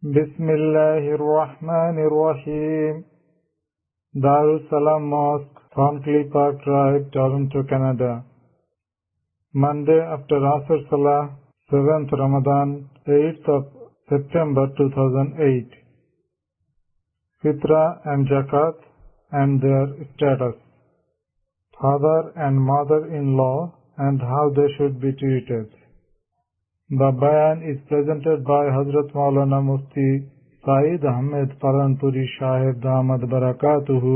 بسم الله الرحمن الرحيم. Darul Salam Mosque, Thorncliffe Park Drive, Toronto, Canada. Monday after Asr Salah, 7th Ramadan, 8th of September 2008. Fitra and Zakat and their status. Father and mother-in-law and how they should be treated. The bayan is presented by Hazrat Maulana Mufti Saeed Ahmed Paranpuri Shahid Damad Barakatuhu.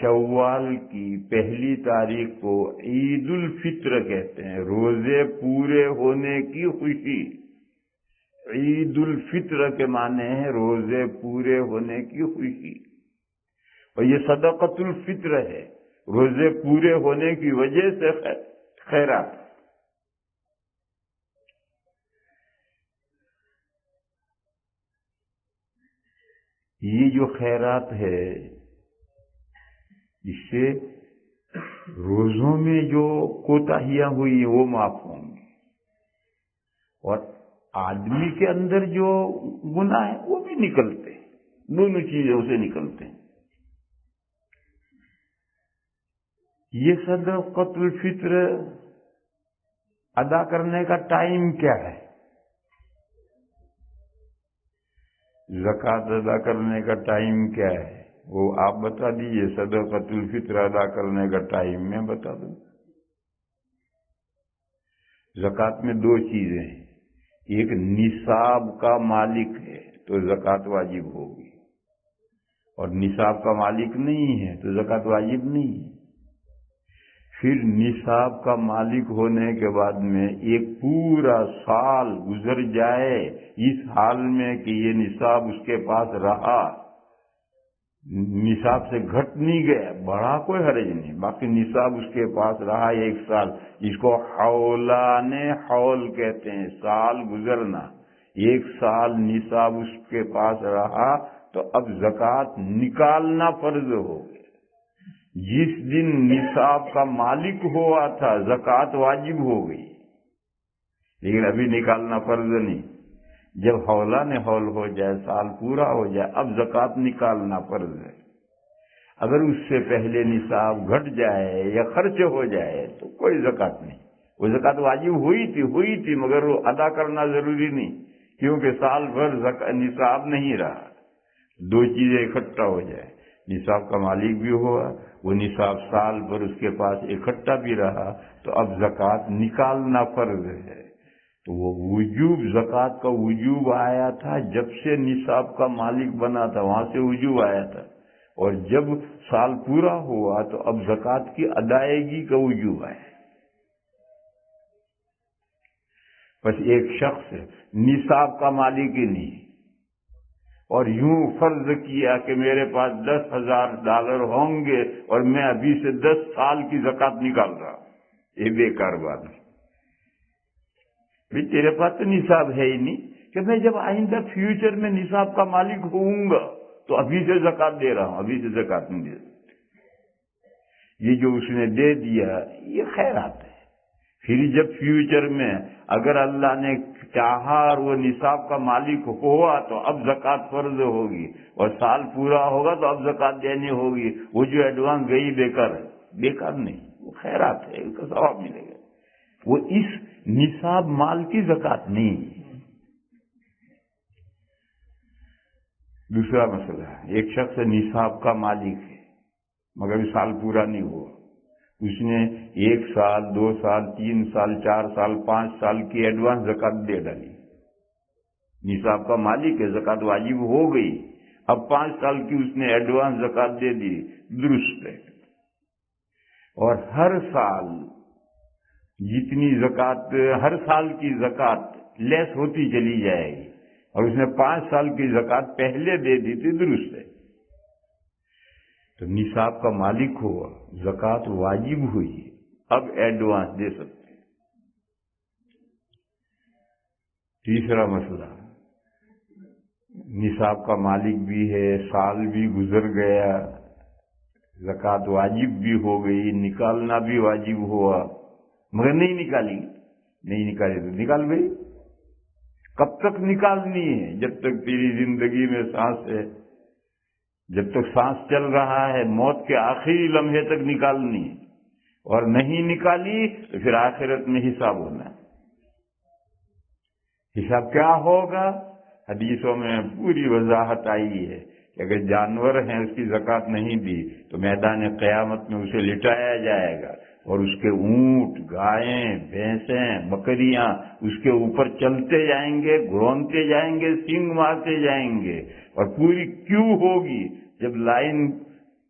شوال کی پہلی تاریخ کو عید الفطر کہتے ہیں، روزے پورے ہونے کی خوشی۔ عید الفطر کے معنی ہے روزے پورے ہونے کی خوشی، اور یہ صدقۃ الفطر ہے، روزے پورے ہونے کی وجہ سے خیرات۔ یہ جو خیرات ہے، اس سے روزوں میں جو کوتاہیاں ہوئی وہ معاف ہوں گی، اور آدمی کے اندر جو گناہ ہے وہ بھی نکلتے ہیں، دونوں چیزوں سے نکلتے ہیں۔ یہ صدقۃ الفطر ادا کرنے کا ٹائم کیا ہے؟ زکوٰۃ ادا کرنے کا ٹائم کیا ہے وہ آپ بتا دیجئے۔ صدقۃ الفطر ادا کرنے کا ٹائم میں بتا دوں۔ زکوٰۃ میں دو چیزیں ہیں، ایک نصاب کا مالک ہے تو زکوٰۃ واجب ہوگی، اور نصاب کا مالک نہیں ہے تو زکوٰۃ واجب نہیں ہے۔ پھر نصاب کا مالک ہونے کے بعد میں ایک پورا سال گزر جائے اس حال میں کہ یہ نصاب اس کے پاس رہا، نصاب سے گھٹ نہیں گیا، بڑھا کوئی حرج نہیں، باقی نصاب اس کے پاس رہا ایک سال، جس کو حولان حول کہتے ہیں، سال گزرنا، ایک سال نصاب اس کے پاس رہا تو اب زکوٰۃ نکالنا فرض ہو گیا۔ جس دن نصاب کا مالک ہوا تھا زکوٰۃ واجب ہو گئی، لیکن ابھی نکالنا فرض نہیں۔ جب حولان حول ہو جائے، سال پورا ہو جائے، اب زکوٰۃ نکالنا فرض ہے۔ اگر اس سے پہلے نصاب گھٹ جائے یا خرچ ہو جائے تو کوئی زکوٰۃ نہیں، وہ زکوٰۃ واجب ہوئی تھی مگر وہ ادا کرنا ضروری نہیں، کیونکہ سال بھر نصاب نہیں رہا۔ دو چیزیں اکٹھا ہو جائے، نصاب کا مالک بھی ہوا، وہ نصاب سال بھر اس کے پاس اکٹھا بھی رہا، تو اب زکوٰۃ نکالنا فرض ہے۔ تو وہ وجوب، زکوٰۃ کا وجوب آیا تھا جب سے نصاب کا مالک بنا تھا، وہاں سے وجوب آیا تھا، اور جب سال پورا ہوا تو اب زکوٰۃ کی ادائیگی کا وجوب آیا۔ بس ایک شخص نصاب کا مالک ہی نہیں، اور یوں فرض کیا کہ میرے پاس $10,000 ہوں گے اور میں ابھی سے 10 سال کی زکوٰۃ نکال رہا ہوں، یہ بیکار بات ہے۔ تیرے پاس تو نصاب ہے ہی نہیں کہ میں جب آئندہ فیوچر میں نصاب کا مالک ہوں گا تو ابھی سے زکوٰۃ دے رہا ہوں، ابھی سے زکوٰۃ نہیں دے سکتے۔ یہ جو اس نے دے دیا یہ خیرات ہے۔ پھر جب فیوچر میں اگر اللہ نے چاہا اور وہ نصاب کا مالک ہوا تو اب زکوٰۃ فرض ہوگی، اور سال پورا ہوگا تو اب زکوٰۃ دینی ہوگی۔ وہ جو ایڈوانس گئی بیکار ہے، بیکار نہیں، وہ خیرات ہے، اس کا ثواب ملے گا۔ وہ اس نصاب مال کی زکوٰۃ نہیں ہے۔ دوسرا مسئلہ، ایک شخص نصاب کا مالک ہے مگر سال پورا نہیں ہوا، اس نے 1 سال 2 سال 3 سال 4 سال 5 سال کی ایڈوانس زکوٰۃ دے ڈالی، نصاب کا مالک ہے، زکوٰۃ واجب ہو گئی، اب 5 سال کی اس نے ایڈوانس زکوٰۃ دے دی، درست ہے۔ اور ہر سال جتنی زکوٰۃ، ہر سال کی زکوٰۃ لیس ہوتی چلی جائے گی، اور اس نے 5 سال کی زکوٰۃ پہلے دے دی تھی، درست ہے۔ تو نصاب کا مالک ہوا، زکوٰۃ واجب ہوئی، اب ایڈوانس دے سکتے۔ تیسرا مسئلہ، نصاب کا مالک بھی ہے، سال بھی گزر گیا، زکوٰۃ واجب بھی ہو گئی، نکالنا بھی واجب ہوا، مگر نہیں نکالی، نہیں نکالی تو نکال گئی۔ کب تک نکالنی ہے؟ جب تک تیری زندگی میں سانس ہے، جب تک سانس چل رہا ہے، موت کے آخری لمحے تک نکالنی ہے، اور نہیں نکالی تو پھر آخرت میں حساب ہونا ہے۔ حساب کیا ہوگا؟ حدیثوں میں پوری وضاحت آئی ہے کہ اگر جانور ہیں اس کی زکوٰۃ نہیں دی تو میدان قیامت میں اسے لٹایا جائے گا، اور اس کے اونٹ، گائیں، بھینسیں، بکریاں اس کے اوپر چلتے جائیں گے، گھرونتے جائیں گے، سینگ مارتے جائیں گے، اور پوری کیو ہوگی۔ جب لائن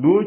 2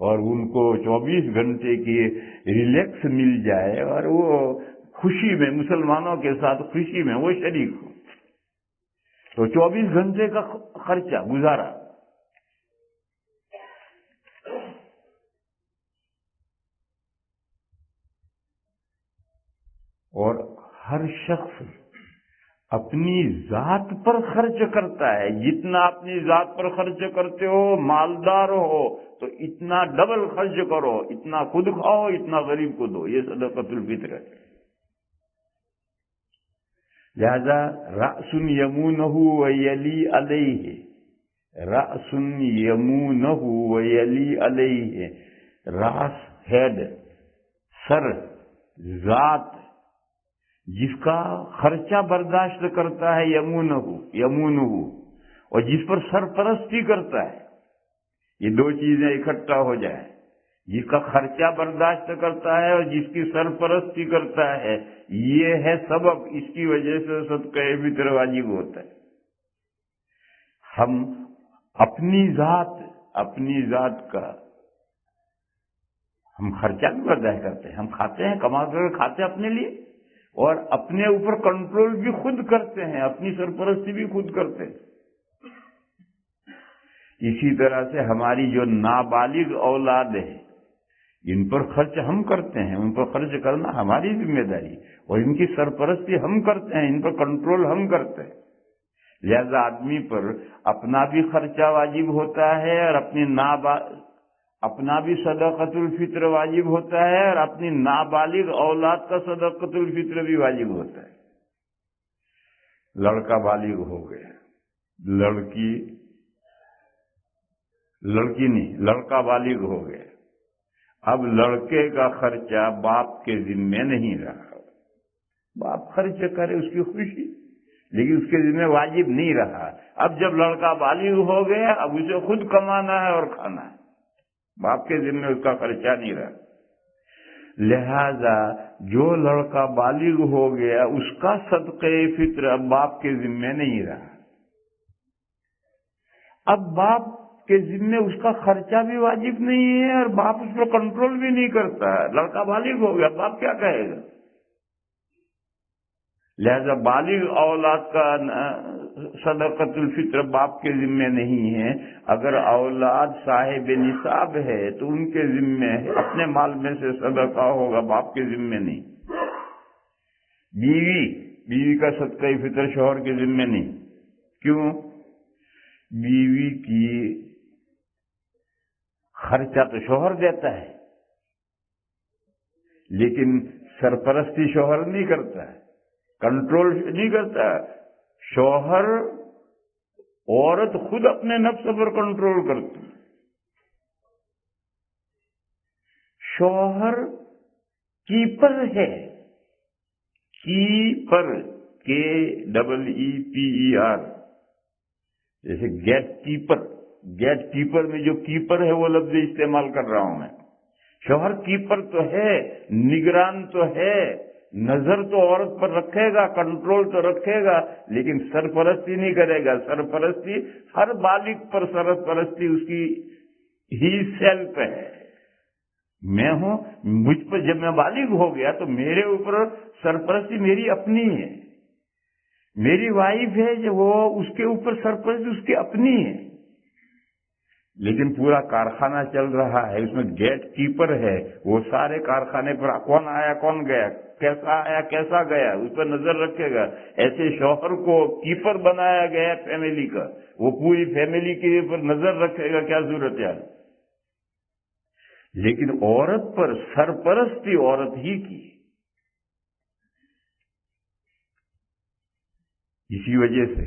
اور ان کو 24 گھنٹے کی ریلیکس مل جائے اور وہ خوشی میں مسلمانوں کے ساتھ خوشی میں وہ شریک ہو، تو 24 گھنٹے کا خرچہ گزارا۔ اور ہر شخص اپنی ذات پر خرچ کرتا ہے، جتنا اپنی ذات پر خرچ کرتے ہو، مالدار ہو تو اتنا ڈبل خرچ کرو، اتنا خود کھاؤ اتنا غریب کو دو، یہ صدقۃ الفطر ہے۔ لہذا رأس یمونہ ویلی علیہ، رأس یمونہ ویلی علیہ، راس ہیڈ، سر، ذات جس کا خرچہ برداشت کرتا ہے، یمونہ، اور جس پر سرپرستی کرتا ہے، یہ دو چیزیں اکٹھا ہو جائیں، جس کا خرچہ برداشت کرتا ہے اور جس کی سرپرستی کرتا ہے، یہ ہے سبب، اس کی وجہ سے صدقہ فطر واجب ہوتا ہے۔ ہم اپنی ذات کا ہم خرچہ بھی برداشت کرتے ہیں، ہم کھاتے ہیں، کما کر کھاتے ہیں اپنے لیے، اور اپنے اوپر کنٹرول بھی خود کرتے ہیں، اپنی سرپرستی بھی خود کرتے ہیں۔ اسی طرح سے ہماری جو نابالغ اولاد ہے، ان پر خرچ ہم کرتے ہیں، ان پر خرچ کرنا ہماری ذمہ داری، اور ان کی سرپرستی ہم کرتے ہیں، ان پر کنٹرول ہم کرتے ہیں۔ لہذا آدمی پر اپنا بھی خرچہ واجب ہوتا ہے، اور اپنا بھی صدقۃ الفطر واجب ہوتا ہے، اور اپنی نابالغ اولاد کا صدقۃ الفطر بھی واجب ہوتا ہے۔ لڑکا بالغ ہو گیا، لڑکی نہیں، لڑکا بالغ ہو گیا، اب لڑکے کا خرچہ باپ کے ذمے نہیں رہا، باپ خرچ کرے اس کی خوشی، لیکن اس کے ذمہ واجب نہیں رہا۔ اب جب لڑکا بالغ ہو گیا، اب اسے خود کمانا ہے اور کھانا ہے، باپ کے ذمہ اس کا خرچہ نہیں رہا۔ لہذا جو لڑکا بالغ ہو گیا اس کا صدقہ فطر اب باپ کے ذمہ نہیں رہا، اب باپ کے ذمہ اس کا خرچہ بھی واجب نہیں ہے، اور باپ اس پر کنٹرول بھی نہیں کرتا ہے۔ لڑکا بالغ ہو گیا، باپ کیا کہے گا؟ لہذا بالغ اولاد کا صدقۃ الفطر باپ کے ذمے نہیں ہے۔ اگر اولاد صاحب نصاب ہے تو ان کے ذمے اپنے مال میں سے صدقہ ہوگا، باپ کے ذمے نہیں۔ بیوی کا صدقہ فطر شوہر کے ذمے نہیں۔ کیوں؟ بیوی کی خرچہ تو شوہر دیتا ہے، لیکن سرپرستی شوہر نہیں کرتا ہے، کنٹرول نہیں کرتا۔ شوہر، عورت خود اپنے نفس پر کنٹرول کرتی ہے۔ شوہر کیپر ہے، کیپر، KEEPER، جیسے گیٹ کیپر میں جو کیپر ہے وہ لفظ استعمال کر رہا ہوں میں۔ شوہر کیپر تو ہے، نگران تو ہے، نظر تو عورت پر رکھے گا، کنٹرول تو رکھے گا، لیکن سرپرستی نہیں کرے گا۔ سرپرستی ہر بالغ پر سرپرستی اس کی ہی سیلف ہے۔ میں ہوں، مجھ پر جب میں بالغ ہو گیا تو میرے اوپر سرپرستی میری اپنی ہے۔ میری وائف ہے جو وہ اس کے اوپر سرپرستی اس کی اپنی ہے، لیکن پورا کارخانہ چل رہا ہے، اس میں گیٹ کیپر ہے، وہ سارے کارخانے پر کون آیا کون گیا، کیسا آیا کیسا گیا، اس پر نظر رکھے گا۔ ایسے شوہر کو کیپر بنایا گیا فیملی کا، وہ پوری فیملی کے اوپر نظر رکھے گا، کیا ضرورت ہے۔ لیکن عورت پر سرپرستی عورت ہی کی۔ اسی وجہ سے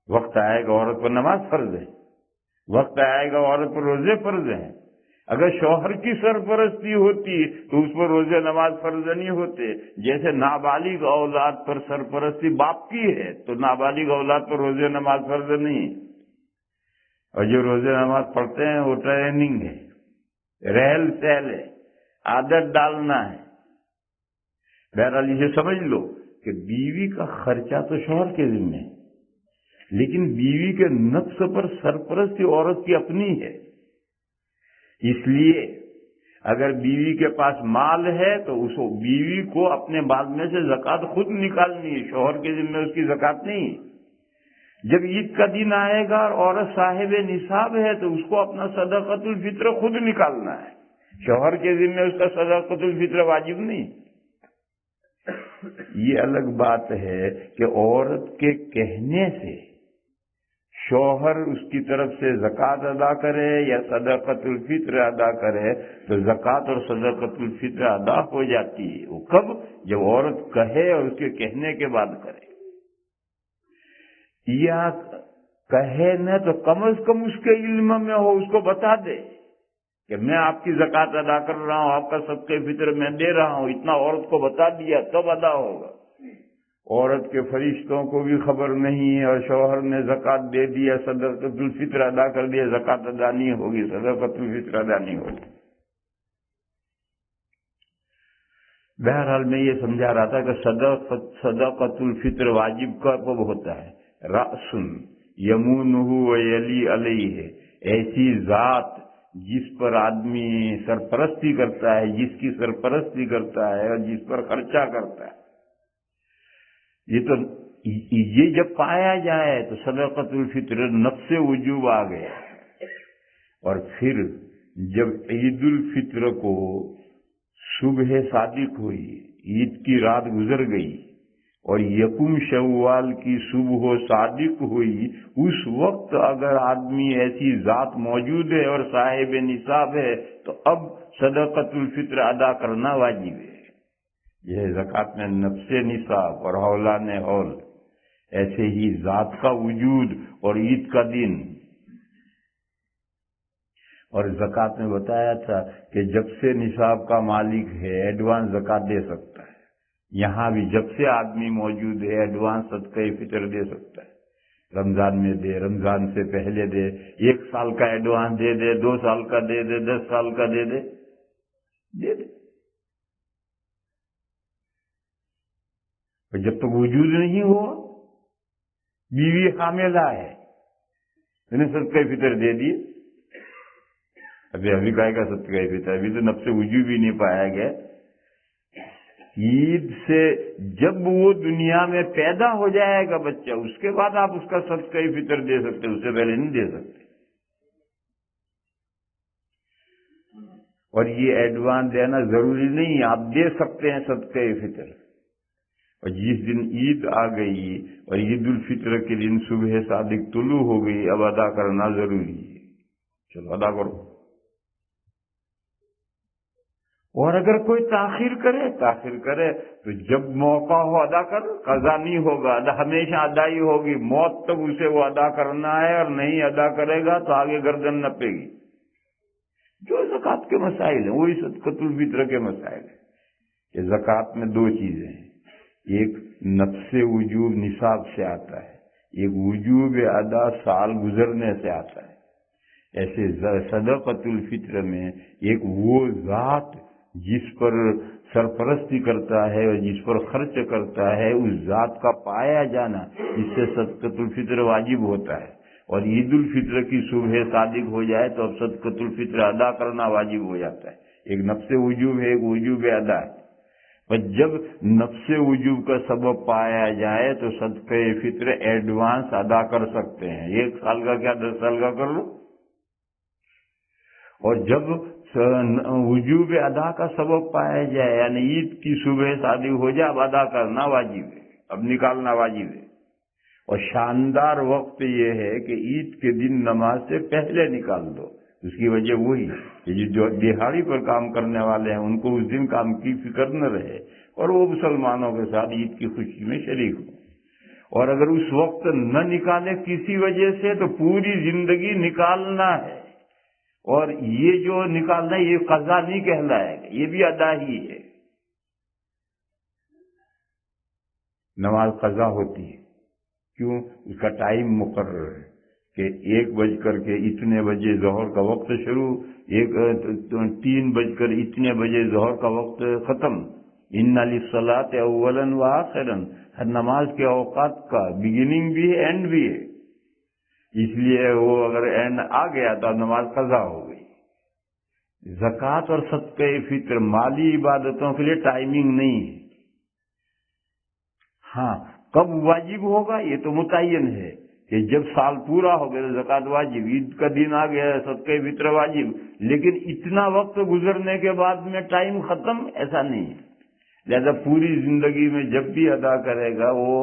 وقت آئے گا عورت پر نماز فرض ہے، وقت آئے گا عورت پر روزے فرض ہیں۔ اگر شوہر کی سرپرستی ہوتی تو اس پر روزے نماز فرض نہیں ہوتے۔ جیسے نابالغ اولاد پر سرپرستی باپ کی ہے تو نابالغ اولاد پر روزے نماز فرض نہیں، اور جو روزے نماز پڑھتے ہیں وہ ٹریننگ ہے، رہل سہل ہے، عادت ڈالنا ہے۔ بہرحال اسے سمجھ لو کہ بیوی کا خرچہ تو شوہر کے ذمہ ہے، لیکن بیوی کے نفس پر سرپرستی عورت کی اپنی ہے۔ اس لیے اگر بیوی کے پاس مال ہے تو اس بیوی کو اپنے مال میں سے زکوٰۃ خود نکالنی ہے، شوہر کے ذمہ اس کی زکوٰۃ نہیں ہے۔ جب عید کا دن آئے گا اور عورت صاحب نصاب ہے تو اس کو اپنا صدقۃ الفطر خود نکالنا ہے، شوہر کے ذمہ اس کا صدقۃ الفطر واجب نہیں۔ یہ الگ بات ہے کہ عورت کے کہنے سے شوہر اس کی طرف سے زکوٰۃ ادا کرے یا صدقۃ الفطر ادا کرے تو زکوٰۃ اور صدقۃ الفطر ادا ہو جاتی ہے۔ وہ کب؟ جب عورت کہے اور اس کے کہنے کے بعد کرے، یا کہے نہ تو کم از کم اس کے علم میں ہو، اس کو بتا دے کہ میں آپ کی زکوٰۃ ادا کر رہا ہوں، آپ کا صدقہ فطر میں دے رہا ہوں، اتنا عورت کو بتا دیا تب ادا ہوگا۔ عورت کے فرشتوں کو بھی خبر نہیں ہے اور شوہر نے زکوٰۃ دے دیا، صدقۃ الفطر ادا کر دیا، زکوٰۃ ادا نہیں ہوگی، صدقۃ الفطر ادا نہیں ہوگی۔ بہرحال میں یہ سمجھا رہا تھا کہ صدقۃ الفطر واجب کب ہوتا ہے؟ رأس یمونہ ویلی علیہ، ایسی ذات جس پر آدمی سرپرستی کرتا ہے، جس کی سرپرستی کرتا ہے اور جس پر خرچہ کرتا ہے، یہ جب پایا جائے تو صدقۃ الفطر نفس وجوب آ گیا۔ اور پھر جب عید الفطر کو صبح صادق ہوئی، عید کی رات گزر گئی اور یکم شوال کی صبح صادق ہوئی، اس وقت اگر آدمی ایسی ذات موجود ہے اور صاحب نصاب ہے تو اب صدقۃ الفطر ادا کرنا واجب ہے۔ یہ زکوٰۃ میں نفس نصاب اور حولان حول، ایسے ہی ذات کا وجود اور عید کا دن۔ اور زکوٰۃ میں بتایا تھا کہ جب سے نصاب کا مالک ہے ایڈوانس زکوٰۃ دے سکتا ہے، یہاں بھی جب سے آدمی موجود ہے ایڈوانس صدقہ فطر دے سکتا ہے۔ رمضان میں دے، رمضان سے پہلے دے، 1 سال کا ایڈوانس دے دے، 2 سال کا دے دے، 10 سال کا دے دے، دے دے۔ جب تک وجود نہیں ہوا، بیوی حاملہ ہے، انہیں صدقہ فطر دے دیے، ابھی کہے گا صدقہ فطر، ابھی تو نفس وجود بھی نہیں پایا گیا۔ عید سے جب وہ دنیا میں پیدا ہو جائے گا بچہ، اس کے بعد آپ اس کا صدقہ فطر دے سکتے، اس سے پہلے نہیں دے سکتے۔ اور یہ ایڈوانس دینا ضروری نہیں، آپ دے سکتے ہیں صدقہ فطر۔ اور جس دن عید آ گئی اور عید الفطر کے دن صبح صادق طلوع ہو گئی، اب ادا کرنا ضروری ہے، چلو ادا کرو۔ اور اگر کوئی تاخیر کرے تو جب موقع ہو ادا کر، قضا نہیں ہوگا، ہمیشہ ادا ہی ہوگی، موت تک اسے وہ ادا کرنا ہے، اور نہیں ادا کرے گا تو آگے گردن نپے گی۔ جو زکوٰۃ کے مسائل ہیں وہی صدقۃ الفطر کے مسائل ہیں۔ کہ زکوٰۃ میں 2 چیزیں ہیں، ایک نفس وجوب نصاب سے آتا ہے، ایک وجوب ادا سال گزرنے سے آتا ہے۔ ایسے صدقۃ الفطر میں ایک وہ ذات جس پر سرپرستی کرتا ہے اور جس پر خرچ کرتا ہے، اس ذات کا پایا جانا، اس سے صدقۃ الفطر واجب ہوتا ہے۔ اور عید الفطر کی صبح صادق ہو جائے تو اب صدقۃ الفطر ادا کرنا واجب ہو جاتا ہے۔ ایک نفس وجوب ہے، ایک وجوب ادا ہے۔ پر جب نفس وجوب کا سبب پایا جائے تو صدقہ فطر ایڈوانس ادا کر سکتے ہیں، 1 سال کا کیا 10 سال کا کر لو۔ اور جب وجوب ادا کا سبب پایا جائے، یعنی عید کی صبح صادق ہو جائے، اب ادا کرنا واجب ہے، اب نکالنا واجب ہے۔ اور شاندار وقت یہ ہے کہ عید کے دن نماز سے پہلے نکال دو۔ اس کی وجہ وہی کہ جو دہاڑی پر کام کرنے والے ہیں ان کو اس دن کام کی فکر نہ رہے اور وہ مسلمانوں کے ساتھ عید کی خوشی میں شریک ہوں۔ اور اگر اس وقت نہ نکالے کسی وجہ سے تو پوری زندگی نکالنا ہے، اور یہ جو نکالنا ہے یہ قضا نہیں کہلائے گا، یہ بھی ادا ہی ہے۔ نماز قضا ہوتی ہے، کیوں؟ اس کا ٹائم مقرر ہے کہ 1 بج کر کے اتنے بجے ظہر کا وقت شروع، 3 بج کر اتنے بجے ظہر کا وقت ختم۔ ان للصلاۃ اولا وآخرا، ہر نماز کے اوقات کا بگننگ بھی ہے، اینڈ بھی ہے، اس لیے وہ اگر اینڈ آ گیا تو نماز قضا ہو گئی۔ زکوٰۃ اور صدقہ فطر مالی عبادتوں کے لیے ٹائمنگ نہیں ہے. ہاں کب واجب ہوگا یہ تو متعین ہے کہ جب سال پورا ہو گیا تو زکوٰۃ واجب، عید کا دن آ گیا صدقہ فطر واجب، لیکن اتنا وقت گزرنے کے بعد میں ٹائم ختم، ایسا نہیں ہے. لہذا پوری زندگی میں جب بھی ادا کرے گا وہ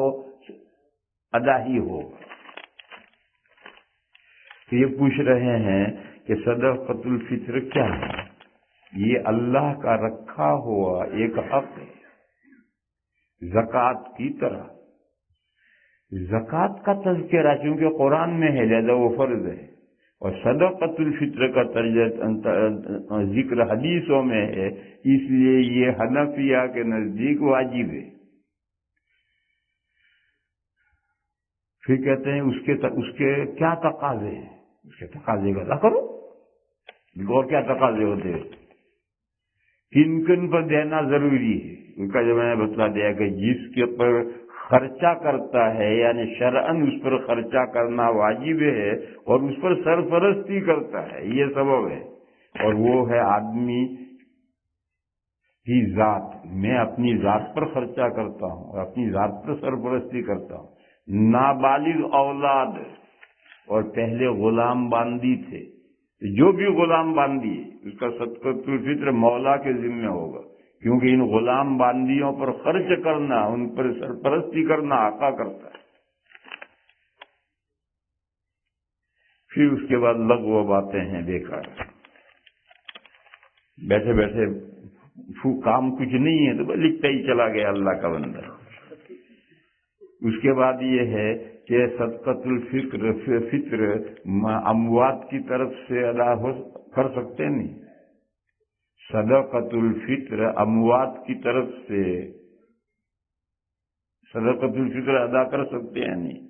ادا ہی ہوگا. تو یہ پوچھ رہے ہیں کہ صدقۃ الفطر کیا ہے؟ یہ اللہ کا رکھا ہوا ایک حق ہے زکوٰۃ کی طرح. زکوٰۃ کا تذکرہ چونکہ قرآن میں ہے لہذا وہ فرض ہے، اور صدقۃ الفطر کا ذکر حدیثوں میں ہے، اس لیے یہ حنفیہ کے نزدیک واجب ہے. پھر کہتے ہیں اس کے کیا تقاضے ہیں؟ اس کے تقاضے کا ادا کرو. اور کیا تقاضے ہوتے ہیں؟ کن کن پر دینا ضروری ہے اس کا جو میں نے بتلا دیا کہ جس کے پر خرچہ کرتا ہے یعنی شرعاً اس پر خرچہ کرنا واجب ہے اور اس پر سرپرستی کرتا ہے، یہ سبب ہے. اور وہ ہے آدمی کی ذات. میں اپنی ذات پر خرچہ کرتا ہوں اور اپنی ذات پر سرپرستی کرتا ہوں. نابالغ اولاد اور پہلے غلام باندی تھے، جو بھی غلام باندی ہے اس کا صدقۃ الفطر مولا کے ذمہ ہوگا، کیونکہ ان غلام باندیوں پر خرچ کرنا، ان پر سرپرستی کرنا آقا کرتا ہے. پھر اس کے بعد لغو باتیں ہیں بیکار، بیٹھے بیٹھے کام کچھ نہیں ہے تو لکھتا ہی چلا گیا اللہ کا بندہ. اس کے بعد یہ ہے کہ صدقۃ الفطر اموات کی طرف سے ادا کر سکتے نہیں. صدقۃ الفطر اموات کی طرف سے صدقۃ الفطر ادا کر سکتے ہیں نہیں.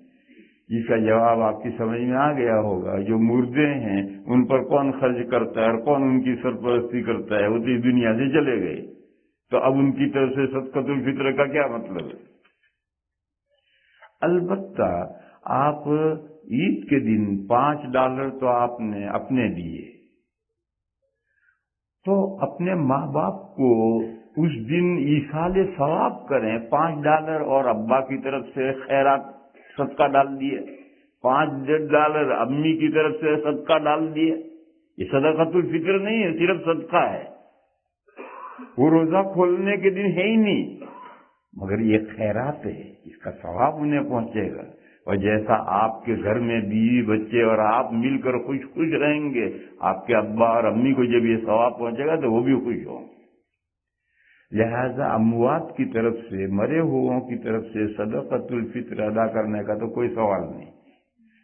اس کا جواب آپ کی سمجھ میں آ گیا ہوگا. جو مردے ہیں ان پر کون خرچ کرتا ہے اور کون ان کی سرپرستی کرتا ہے؟ وہ تو اس دنیا سے چلے گئے، تو اب ان کی طرف سے صدقۃ الفطر کا کیا مطلب ہے؟ البتہ آپ عید کے دن $5 تو آپ نے اپنے دیے، تو اپنے ماں باپ کو اس دن ایصال ثواب کریں. $5 اور ابا کی طرف سے خیرات صدقہ ڈال دیے، $5 امی کی طرف سے صدقہ ڈال دیے. یہ صدقۃ الفطر نہیں ہے، صرف صدقہ ہے. وہ روزہ کھولنے کے دن ہے ہی نہیں، مگر یہ خیرات ہے، اس کا ثواب انہیں پہنچے گا. اور جیسا آپ کے گھر میں بیوی بچے اور آپ مل کر خوش خوش رہیں گے، آپ کے ابا اور امی کو جب یہ ثواب پہنچے گا تو وہ بھی خوش ہوں گے. لہذا اموات کی طرف سے، مرے ہوئوں کی طرف سے صدقۃ الفطر ادا کرنے کا تو کوئی سوال نہیں،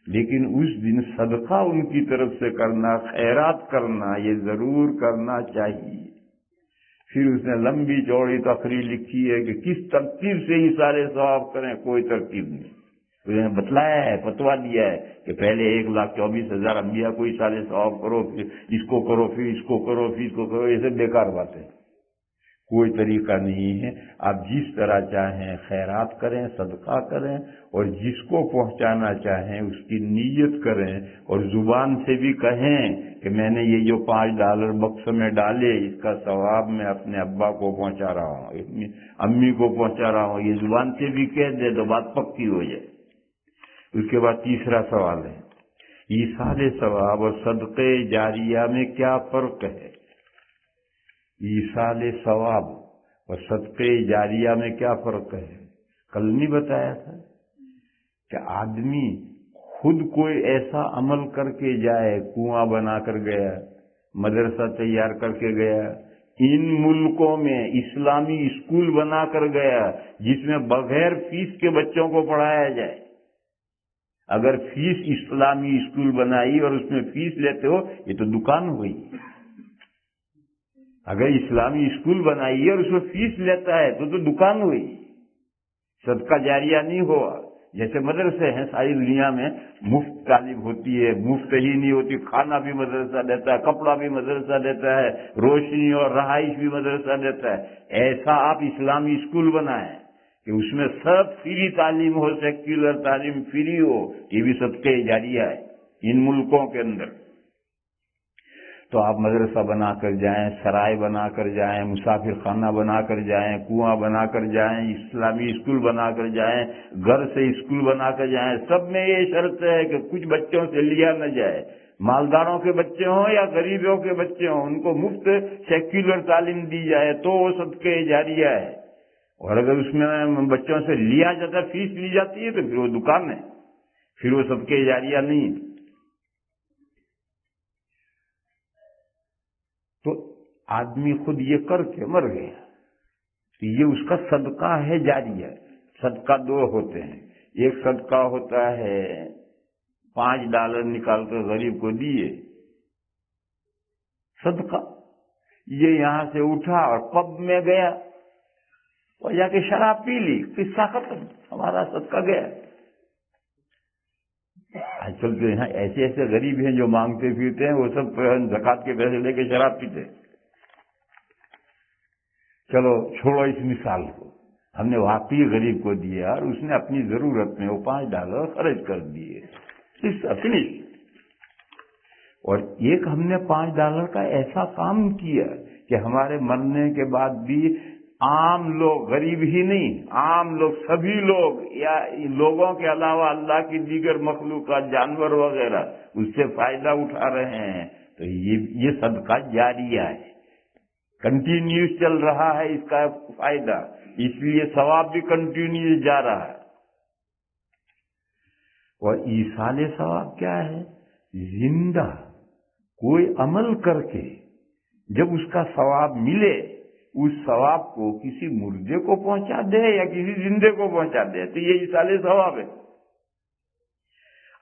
لیکن اس دن صدقہ ان کی طرف سے کرنا، خیرات کرنا، یہ ضرور کرنا چاہیے. پھر اس نے لمبی چوڑی تقریر لکھی ہے کہ کس ترتیب سے ہی سارے ثواب کریں. کوئی ترتیب نہیں. اس نے بتلایا ہے، فتویٰ دیا ہے کہ پہلے 1,24,000 انبیاء کو ہی سارے ثواب کرو، پھر اس کو کرو، پھر اس کو کرو، پھر اس کو کرو. یہ سب بیکار باتیں، کوئی طریقہ نہیں ہے. آپ جس طرح چاہیں خیرات کریں، صدقہ کریں، اور جس کو پہنچانا چاہیں اس کی نیت کریں، اور زبان سے بھی کہیں کہ میں نے یہ جو $5 بکس میں ڈالے اس کا ثواب میں اپنے ابا کو پہنچا رہا ہوں، امی کو پہنچا رہا ہوں. یہ زبان سے بھی کہہ دے تو بات پکی ہو جائے. اس کے بعد تیسرا سوال ہے، ایصال ثواب اور صدقے جاریہ میں کیا فرق ہے؟ ایصال ثواب اور صدقے جاریہ میں کیا فرق ہے؟ کل نہیں بتایا تھا کہ آدمی خود کوئی ایسا عمل کر کے جائے، کنواں بنا کر گیا، مدرسہ تیار کر کے گیا، ان ملکوں میں اسلامی اسکول بنا کر گیا جس میں بغیر فیس کے بچوں کو پڑھایا جائے. اگر فیس اسلامی اسکول بنائی اور اس میں فیس لیتے ہو یہ تو دکان ہوئی. اگر اسلامی اسکول بنائی اور اس میں فیس لیتا ہے تو دکان ہوئی، صدقہ جاریہ نہیں ہوا. جیسے مدرسے ہیں ساری دنیا میں، مفت تعلیم ہوتی ہے، مفت ہی نہیں ہوتی، کھانا بھی مدرسہ دیتا ہے، کپڑا بھی مدرسہ دیتا ہے، روشنی اور رہائش بھی مدرسہ دیتا ہے. ایسا آپ اسلامی اسکول بنائیں کہ اس میں سب فری تعلیم ہو، سیکولر تعلیم فری ہو. یہ بھی صدقہ جاریہ ہے ان ملکوں کے اندر. تو آپ مدرسہ بنا کر جائیں، سرائے بنا کر جائیں، مسافر خانہ بنا کر جائیں، کنواں بنا کر جائیں، اسلامی اسکول بنا کر جائیں، گھر سے اسکول بنا کر جائیں، سب میں یہ شرط ہے کہ کچھ بچوں سے لیا نہ جائے، مالداروں کے بچے ہوں یا غریبوں کے بچے ہوں، ان کو مفت سیکولر تعلیم دی جائے تو وہ صدقہ جاریہ ہے۔ اور اگر اس میں بچوں سے لیا جاتا ہے، فیس لی جاتی ہے، تو پھر وہ دکان ہے، پھر وہ صدقہ جاریہ نہیں ہے۔ تو آدمی خود یہ کر کے مر گیا تو یہ اس کا صدقہ ہے جاریہ۔ صدقہ دو ہوتے ہیں، ایک صدقہ ہوتا ہے $5 نکال کر غریب کو دیے، صدقہ۔ یہ یہاں سے اٹھا اور پب میں گیا اور جا کے شراب پی لی، قصہ ختم، ہمارا صدقہ گیا۔ آج کل تو یہاں ایسے ایسے غریب ہیں جو مانگتے پھرتے ہیں، وہ سب زکوٰۃ کے پیسے لے کے شراب پیتے۔ چلو چھوڑو اس مثال کو، ہم نے واقعی غریب کو دیا اور اس نے اپنی ضرورت میں وہ $5 خرچ کر دیے، فنش۔ اور ایک ہم نے $5 کا ایسا کام کیا کہ ہمارے مرنے کے بعد بھی عام لوگ، غریب ہی نہیں، عام لوگ، سبھی لوگ یا لوگوں کے علاوہ اللہ کی دیگر مخلوقات، جانور وغیرہ اس سے فائدہ اٹھا رہے ہیں، تو یہ صدقہ جاریہ ہے، کنٹینیوس چل رہا ہے اس کا فائدہ، اس لیے ثواب بھی کنٹینیوس جا رہا ہے۔ اور ایصال ثواب کیا ہے؟ زندہ کوئی عمل کر کے جب اس کا ثواب ملے، اس ثواب کو کسی مردے کو پہنچا دے یا کسی زندے کو پہنچا دے، تو یہ ایصال ثواب ہے۔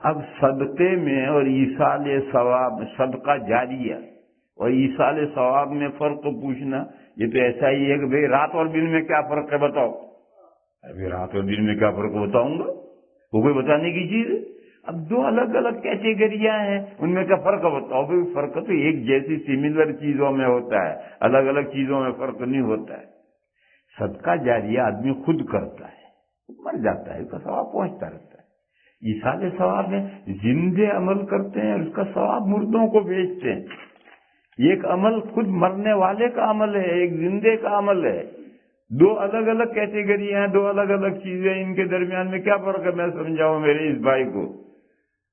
اب صدقے میں اور ایصال ثواب، صدقہ جاریہ اور ایصال ثواب میں فرق پوچھنا، یہ تو ایسا ہی ہے کہ بھئی رات اور دن میں کیا فرق ہے بتاؤ۔ ابھی رات اور دن میں کیا فرق بتاؤں گا، وہ کوئی بتانے کی چیز ہے؟ اب دو الگ الگ کیٹیگریاں ہیں، ان میں کیا فرق بتاؤ۔ بھئی فرق تو ایک جیسی سملر چیزوں میں ہوتا ہے، الگ الگ چیزوں میں فرق نہیں ہوتا ہے۔ صدقہ جاریہ آدمی خود کرتا ہے، مر جاتا ہے، اس کا ثواب پہنچتا رہتا ہے۔ ایصال ثواب میں زندے عمل کرتے ہیں اور اس کا ثواب مردوں کو بھیجتے ہیں۔ ایک عمل خود مرنے والے کا عمل ہے، ایک زندے کا عمل ہے، دو الگ الگ کیٹیگریاں ہیں، دو الگ الگ چیزیں، ان کے درمیان میں کیا فرق ہے میں سمجھاؤں میرے اس بھائی کو۔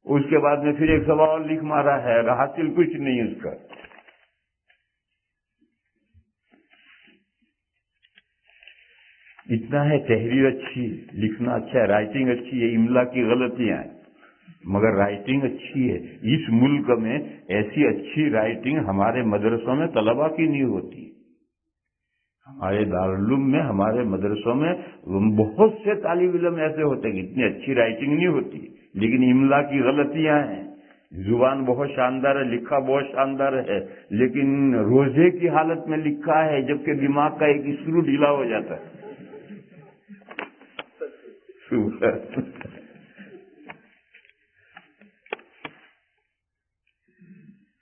اس کے بعد میں پھر ایک سوال لکھ مارا ہے، حاصل کچھ نہیں اس کا۔ اتنا ہے تحریر اچھی، لکھنا اچھا ہے، رائٹنگ اچھی ہے، املا کی غلطیاں ہیں مگر رائٹنگ اچھی ہے۔ اس ملک میں ایسی اچھی رائٹنگ ہمارے مدرسوں میں طلبہ کی نہیں ہوتی۔ ہمارے دارالعلوم میں، ہمارے مدرسوں میں بہت سے طالب علم ایسے ہوتے ہیں کہ اتنی اچھی رائٹنگ نہیں ہوتی، لیکن املا کی غلطیاں ہیں۔ زبان بہت شاندار ہے، لکھا بہت شاندار ہے، لیکن روزے کی حالت میں لکھا ہے جبکہ دماغ کا ایک اسکرو ڈھیلا ہو جاتا ہے۔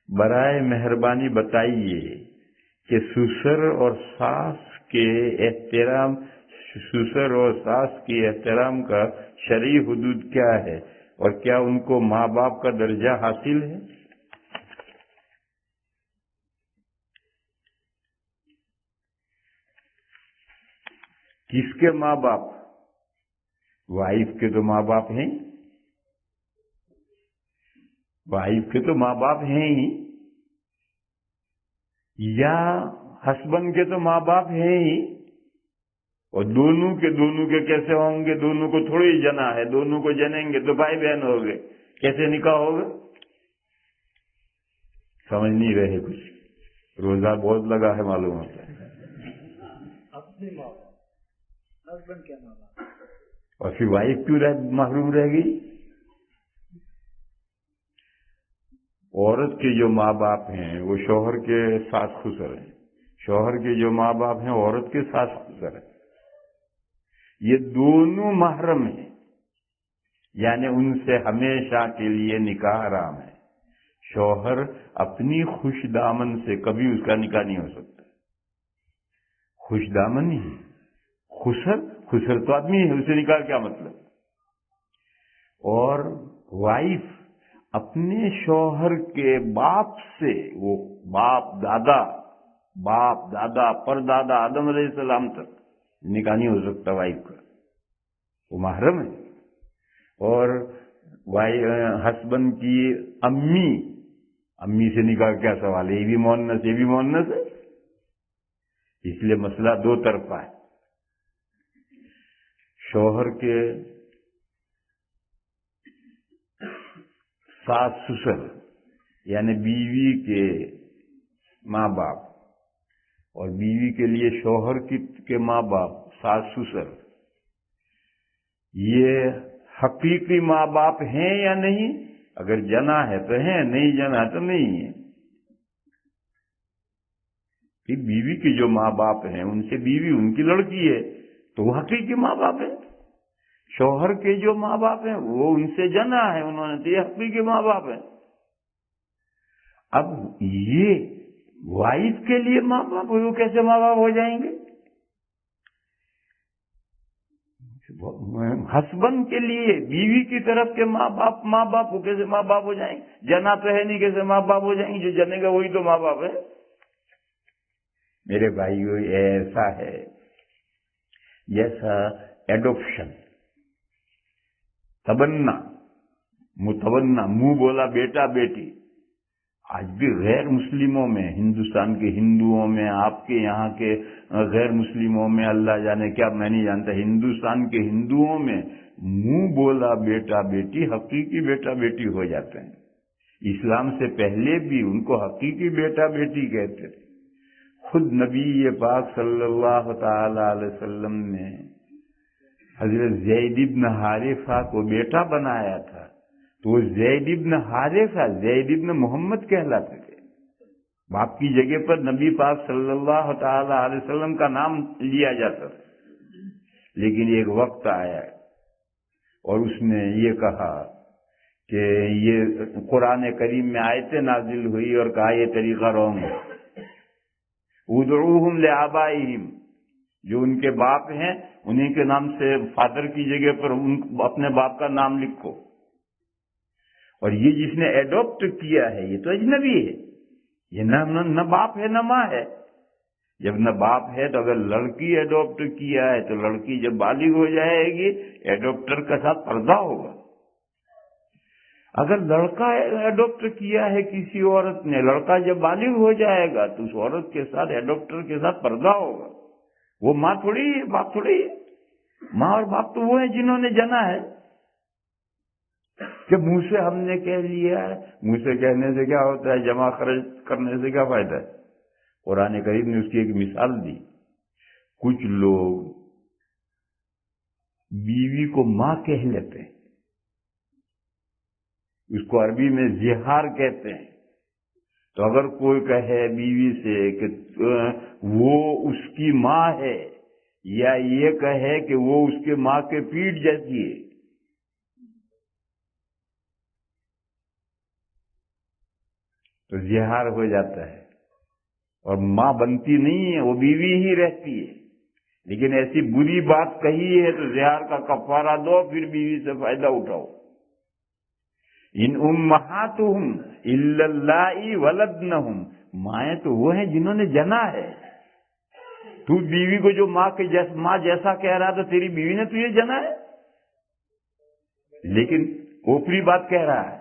برائے مہربانی بتائیے کہ سسر اور ساس کے احترام کا شرعی حدود کیا ہے اور کیا ان کو ماں باپ کا درجہ حاصل ہے؟ کس کے ماں باپ؟ وائف کے تو ماں باپ ہیں، وائف کے تو ماں باپ ہیں ہی، یا ہسبینڈ کے تو ماں باپ ہیں ہی، اور دونوں کے کیسے ہوں گے؟ دونوں کو تھوڑی ہی جنا ہے، دونوں کو جنیں گے تو بھائی بہن ہو گئے، کیسے نکاح ہوگا؟ سمجھ نہیں رہے کچھ، روزہ بہت لگا ہے معلوم ہوتا ہے۔ اپنے ماں باپ، ہسبینڈ کے ماں باپ، اور پھر وائف کیوں محروم رہ گئی؟ عورت کے جو ماں باپ ہیں وہ شوہر کے ساس خسر ہیں، شوہر کے جو ماں باپ ہیں عورت کے ساس خسر ہیں، یہ دونوں محرم ہیں، یعنی ان سے ہمیشہ کے لیے نکاح حرام ہے۔ شوہر اپنی خوش دامن سے کبھی اس کا نکاح نہیں ہو سکتا، خوش دامن ہی، خسر تو آدمی ہے، اسے نکاح کیا مطلب؟ اور وائف اپنے شوہر کے باپ سے، وہ باپ دادا پردادا آدم علیہ السلام تک نکاح نہیں ہو سکتا وائف کا، وہ محرم ہے. اور ہسبینڈ کی امی سے نکاح کیا سوال ہے؟ یہ بھی مونس ہے. اس لیے مسئلہ دو طرفہ ہے. شوہر کے ساس سسر یعنی بیوی کے ماں باپ، اور بیوی کے لیے شوہر کے ماں باپ ساس سسر، یہ حقیقی ماں باپ ہیں یا نہیں؟ اگر جنا ہے تو ہیں، نہیں جنا تو نہیں ہے. کہ بیوی کے جو ماں باپ ہیں ان سے بیوی ان کی لڑکی ہے تو وہ حقیقی ماں باپ ہیں. شوہر کے جو ماں باپ ہیں وہ ان سے جنا ہے انہوں نے، تو یہ حقیقی ماں باپ ہیں. اب یہ وائف کے لیے ماں باپ، وہ کیسے ماں باپ ہو جائیں گے؟ ہسبینڈ کے لیے بیوی کی طرف کے ماں باپ وہ کیسے ماں باپ ہو جائیں گے؟ جنا تو ہے نہیں، کیسے ماں باپ ہو جائیں گے؟ جو جنے گا وہی تو ماں باپ ہے. میرے بھائیو، ایسا ہے جیسا ایڈopشن، متبنہ، منہ بولا بیٹا بیٹی. آج بھی غیر مسلموں میں، ہندوستان کے ہندوؤں میں، آپ کے یہاں کے غیر مسلموں میں، اللہ جانے کیا، میں نہیں جانتا، ہندوستان کے ہندوؤں میں منہ بولا بیٹا بیٹی حقیقی بیٹا بیٹی ہو جاتے ہیں. اسلام سے پہلے بھی ان کو حقیقی بیٹا بیٹی کہتے تھے. خود نبی پاک صلی اللہ تعالی علیہ وسلم نے حضرت زید بن حارثہ کو بیٹا بنایا تھا، تو وہ زید بن حارثہ زید بن محمد کہلاتے تھے. باپ کی جگہ پر نبی پاک صلی اللہ تعالی علیہ وسلم کا نام لیا جاتا تھا. لیکن ایک وقت آیا اور اس نے یہ کہا کہ یہ قرآن کریم میں آیتیں نازل ہوئی اور کہا یہ طریقہ رونگ ہے. ادعوہم لآبائہم، جو ان کے باپ ہیں انہیں کے نام سے فادر کی جگہ پر اپنے باپ کا نام لکھو. اور یہ جس نے ایڈاپٹ کیا ہے یہ تو اجنبی ہے، یہ نہ باپ ہے نہ ماں ہے. جب نہ باپ ہے تو اگر لڑکی ایڈاپٹ کیا ہے تو لڑکی جب بالغ ہو جائے گی ایڈاپٹر کے ساتھ پردہ ہوگا. اگر لڑکا ایڈاپٹ کیا ہے کسی عورت نے، لڑکا جب بالغ ہو جائے گا تو اس عورت کے ساتھ ایڈاپٹر کے ساتھ پردہ ہوگا. وہ ماں تھوڑی ہے، باپ تھوڑی ہے. ماں اور باپ تو وہ ہیں جنہوں نے جنا ہے. کہ منہ سے ہم نے کہہ لیا ہے، منہ سے کہنے سے کیا ہوتا ہے؟ جمع خرچ کرنے سے کیا فائدہ ہے؟ قرآن کریم نے اس کی ایک مثال دی. کچھ لوگ بیوی کو ماں کہہ لیتے ہیں، اس کو عربی میں زہار کہتے ہیں. تو اگر کوئی کہے بیوی سے کہ وہ اس کی ماں ہے، یا یہ کہے کہ وہ اس کے ماں کے پیٹ جیسی ہے، تو زہار ہو جاتا ہے اور ماں بنتی نہیں ہے، وہ بیوی ہی رہتی ہے. لیکن ایسی بری بات کہی ہے تو زہار کا کفارہ دو، پھر بیوی سے فائدہ اٹھاؤ. ان امہاتہم الا اللائی ولدنہم، مائیں تو وہ ہیں جنہوں نے جنا ہے. تو بیوی کو جو ماں جیسا کہہ رہا تھا، تیری بیوی نے تجھے جنا ہے، لیکن اوپری بات کہہ رہا ہے.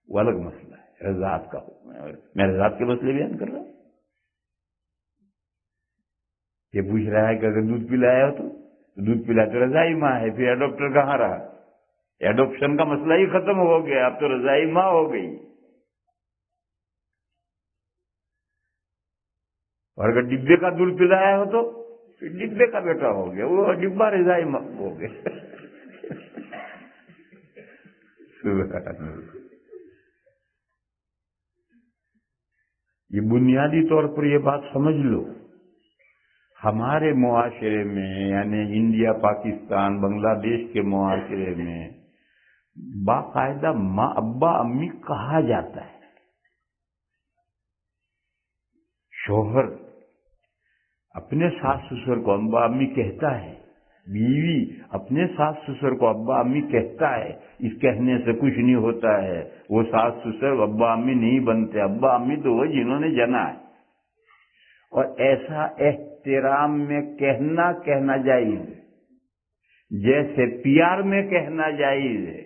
وہ الگ مسئلہ ہے، رضاعت کا حکم ہے. میں رضاعت کے مسئلے بیان کر رہا ہوں. یہ پوچھ رہا ہے کہ اگر دودھ پلایا ہو تو دودھ پلا تو رضائی ماں ہے، پھر ایڈاپٹر کہاں رہا؟ ایڈاپشن کا مسئلہ ہی ختم ہو گیا، اب تو رضائی ماں ہو گئی. اور اگر ڈبے کا دودھ پلایا ہو تو پھر ڈبے کا بیٹا ہو گیا، وہ ڈبا رضائی ماں ہو گیا. یہ بنیادی طور پر یہ بات سمجھ لو، ہمارے معاشرے میں یعنی انڈیا، پاکستان، بنگلہ دیش کے معاشرے میں باقاعدہ ماں، ابا، امی کہا جاتا ہے. شوہر اپنے ساس سسر کو ابا امی کہتا ہے، بیوی اپنے ساس سسر کو ابا امی کہتا ہے، اس کہنے سے کچھ نہیں ہوتا ہے، وہ ساس سسر ابا امی نہیں بنتے، ابا امی تو وہ جنہوں نے جنا ہے۔ اور ایسا احترام میں کہنا جائز ہے، جیسے پیار میں کہنا جائز ہے،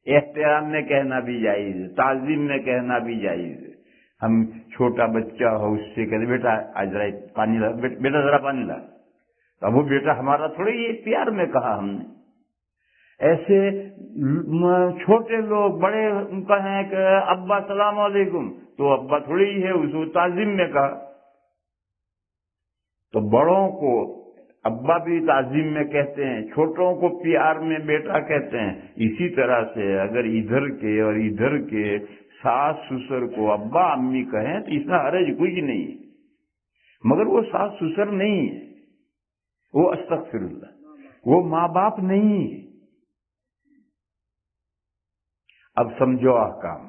احترام میں کہنا بھی جائز ہے، تعظیم میں کہنا بھی جائز ہے۔ ہم چھوٹا بچہ ہو اس سے کہتے بیٹا آج ذرا پانی لا، بیٹا ذرا پانی لا، اب وہ بیٹا ہمارا تھوڑی، یہ پیار میں کہا ہم نے۔ ایسے چھوٹے لوگ بڑے کہیں کہ ابا السلام علیکم، تو ابا تھوڑی ہے، اس کو تعظیم میں کہا۔ تو بڑوں کو ابا بھی تعظیم میں کہتے ہیں، چھوٹوں کو پیار میں بیٹا کہتے ہیں۔ اسی طرح سے اگر ادھر کے اور ادھر کے ساس سسر کو ابا امی کہیں تو اس میں حرج کچھ نہیں ہے، مگر وہ ساس سسر نہیں ہے، وہ استغفر اللہ، وہ ماں باپ نہیں ہے۔ اب سمجھو احکام،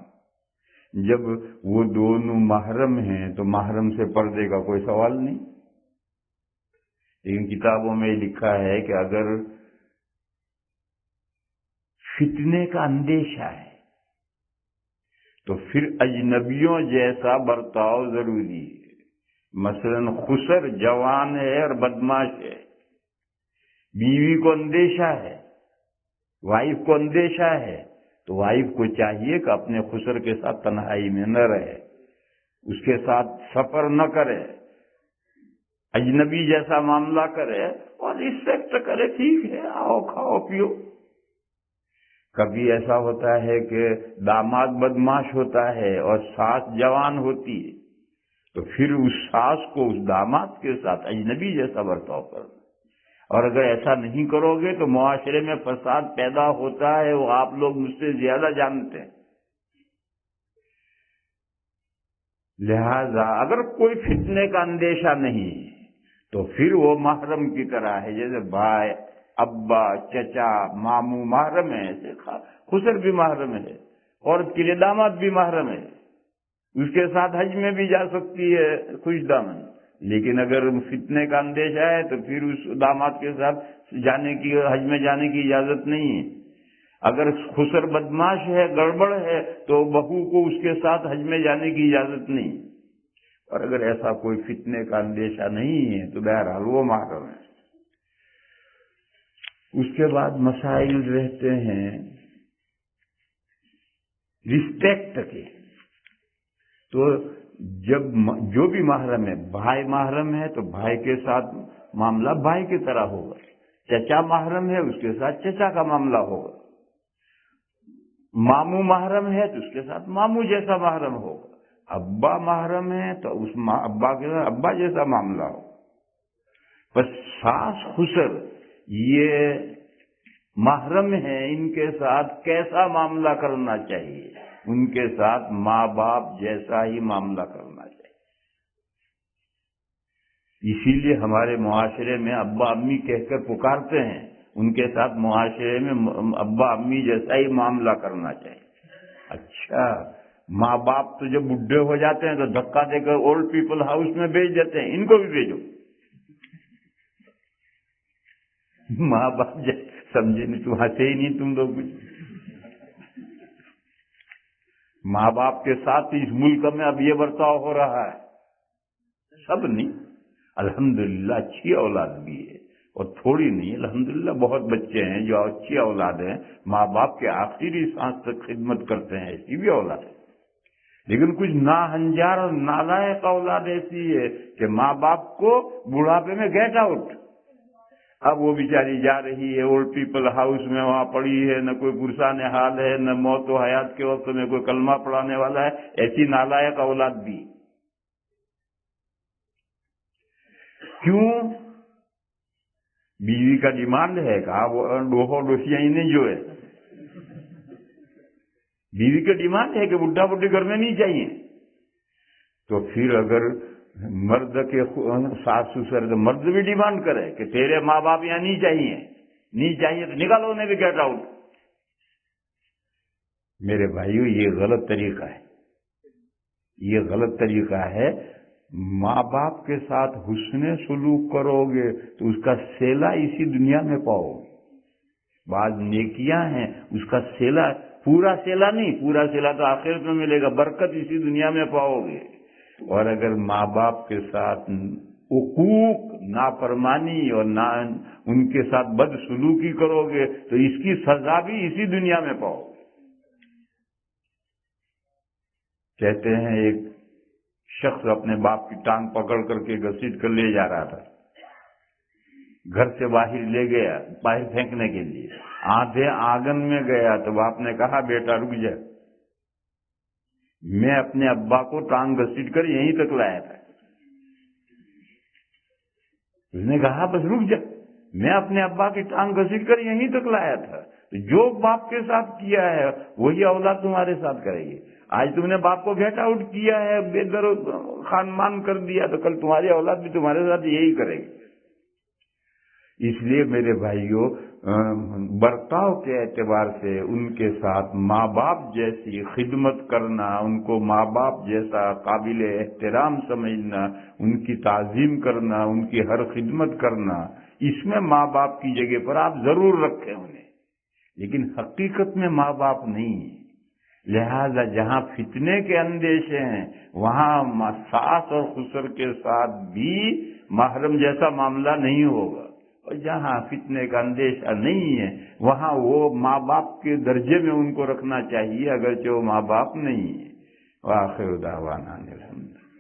جب وہ دونوں محرم ہیں تو محرم سے پردے کا کوئی سوال نہیں، لیکن کتابوں میں لکھا ہے کہ اگر فتنے کا اندیشہ ہے تو پھر اجنبیوں جیسا برتاؤ ضروری ہے۔ مثلا خسر جوان ہے اور بدماش ہے، بیوی کو اندیشہ ہے، وائف کو اندیشہ ہے، تو وائف کو چاہیے کہ اپنے خسر کے ساتھ تنہائی میں نہ رہے، اس کے ساتھ سفر نہ کرے، اجنبی جیسا معاملہ کرے اور رسپیکٹ کرے، ٹھیک ہے آؤ کھاؤ پیو۔ کبھی ایسا ہوتا ہے کہ داماد بدماش ہوتا ہے اور ساس جوان ہوتی ہے، تو پھر اس ساس کو اس داماد کے ساتھ اجنبی جیسا برتاؤ کرنا، اور اگر ایسا نہیں کرو گے تو معاشرے میں فساد پیدا ہوتا ہے، وہ آپ لوگ مجھ سے زیادہ جانتے ہیں۔ لہذا اگر کوئی فتنے کا اندیشہ نہیں تو پھر وہ محرم کی طرح ہے، جیسے بھائی، ابا، چچا، ماموں محرم ہے، ایسے خسر بھی محرم ہے، عورت کے لیے داماد بھی محرم ہے، اس کے ساتھ حج میں بھی جا سکتی ہے خوش دامن۔ لیکن اگر فتنے کا اندیشہ ہے تو پھر اس داماد کے ساتھ جانے کی، حج میں جانے کی اجازت نہیں ہے۔ اگر خسر بدماش ہے، گڑبڑ ہے، تو بہو کو اس کے ساتھ حج میں جانے کی اجازت نہیں۔ اور اگر ایسا کوئی فتنے کا اندیشہ نہیں ہے تو بہرحال وہ محرم ہے۔ اس کے بعد مسائل رہتے ہیں رسپیکٹ کے، تو جب جو بھی محرم ہے، بھائی محرم ہے تو بھائی کے ساتھ معاملہ بھائی کی طرح ہوگا، چچا محرم ہے اس کے ساتھ چچا کا معاملہ ہوگا، ماموں محرم ہے تو اس کے ساتھ ماموں جیسا محرم ہوگا، ابا محرم ہے تو اس ابا کے ساتھ ابا جیسا معاملہ ہو۔ بس ساس خسر یہ محرم ہے، ان کے ساتھ کیسا معاملہ کرنا چاہیے؟ ان کے ساتھ ماں باپ جیسا ہی معاملہ کرنا چاہیے۔ اسی لیے ہمارے معاشرے میں ابا امی کہہ کر پکارتے ہیں، ان کے ساتھ معاشرے میں ابا امی جیسا ہی معاملہ کرنا چاہیے۔ اچھا، ماں باپ تو جب بڈھے ہو جاتے ہیں تو دھکا دے کر اولڈ پیپل ہاؤس میں بھیج دیتے ہیں، ان کو بھی بھیجو۔ ماں باپ سمجھے نہیں، تم ہنسے ہی نہیں تم لوگ۔ ماں باپ کے ساتھ اس ملک میں اب یہ برتاؤ ہو رہا ہے، سب نہیں، الحمدللہ اچھی اولاد بھی ہے، اور تھوڑی نہیں، الحمدللہ بہت بچے ہیں جو اچھی اولاد ہیں، ماں باپ کے آخری سانس تک خدمت کرتے ہیں، ایسی بھی اولاد ہے۔ لیکن کچھ ناہنجار اور نالائق اولاد ایسی ہے کہ ماں باپ کو بڑھاپے میں گیٹ آؤٹ، اب وہ بیچاری جا رہی ہے اولڈ پیپل ہاؤس میں، وہاں پڑی ہے، نہ کوئی پرسان حال ہے، نہ موت و حیات کے وقت میں کوئی کلمہ پڑھانے والا ہے، ایسی نالائق اولاد بھی۔ کیوں؟ بیوی کا ڈیمانڈ ہے کہ وہ ڈوہو ڈوسیاں انہیں جو ہے، بیوی کا ڈیمانڈ ہے کہ بڈھا بڈھی گھر میں نہیں چاہیے، تو پھر اگر مرد کے ساس سسر تو مرد بھی ڈیمانڈ کرے کہ تیرے ماں باپ یہاں نہیں چاہیے، نہیں چاہیے تو نکالو انہیں بھی گیٹ آؤٹ۔ میرے بھائیو، یہ غلط طریقہ ہے، یہ غلط طریقہ ہے۔ ماں باپ کے ساتھ حسن سلوک کرو گے تو اس کا صلہ اسی دنیا میں پاؤ گے. بعض نیکیاں ہیں اس کا صلہ، پورا صلہ نہیں، پورا صلہ تو آخرت میں ملے گا، برکت اسی دنیا میں پاؤ گے. اور اگر ماں باپ کے ساتھ عقوق، نافرمانی اور ان کے ساتھ بد سلوکی کرو گے تو اس کی سزا بھی اسی دنیا میں پاؤ گے. کہتے ہیں ایک شخص اپنے باپ کی ٹانگ پکڑ کر کے گھسیٹ کر لے جا رہا تھا، گھر سے باہر لے گیا باہر پھینکنے کے لیے. آدھے آنگن میں گیا تو باپ نے کہا بیٹا رک جا، میں اپنے ابا کو ٹانگ گھسیٹ کر یہیں تک لایا تھا. اس نے کہا بس رک جا، میں اپنے ابا کی ٹانگ گھسیٹ کر یہیں تک لایا تھا. جو باپ کے ساتھ کیا ہے وہی اولاد تمہارے ساتھ کرے گی. آج تم نے باپ کو گیٹ آؤٹ کیا ہے، بے در خانمان کر دیا، تو کل تمہاری اولاد بھی تمہارے ساتھ یہی کرے گی. اس لیے میرے بھائیوں، برتاؤ کے اعتبار سے ان کے ساتھ ماں باپ جیسی خدمت کرنا، ان کو ماں باپ جیسا قابل احترام سمجھنا، ان کی تعظیم کرنا، ان کی ہر خدمت کرنا، اس میں ماں باپ کی جگہ پر آپ ضرور رکھیں انہیں، لیکن حقیقت میں ماں باپ نہیں ہیں. لہذا جہاں فتنے کے اندیشے ہیں وہاں ساس اور خسر کے ساتھ بھی محرم جیسا معاملہ نہیں ہوگا، اور جہاں فتنے کا اندیشہ نہیں ہے وہاں وہ ماں باپ کے درجے میں ان کو رکھنا چاہیے اگرچہ وہ ماں باپ نہیں ہے. وآخر دعوانا الحمد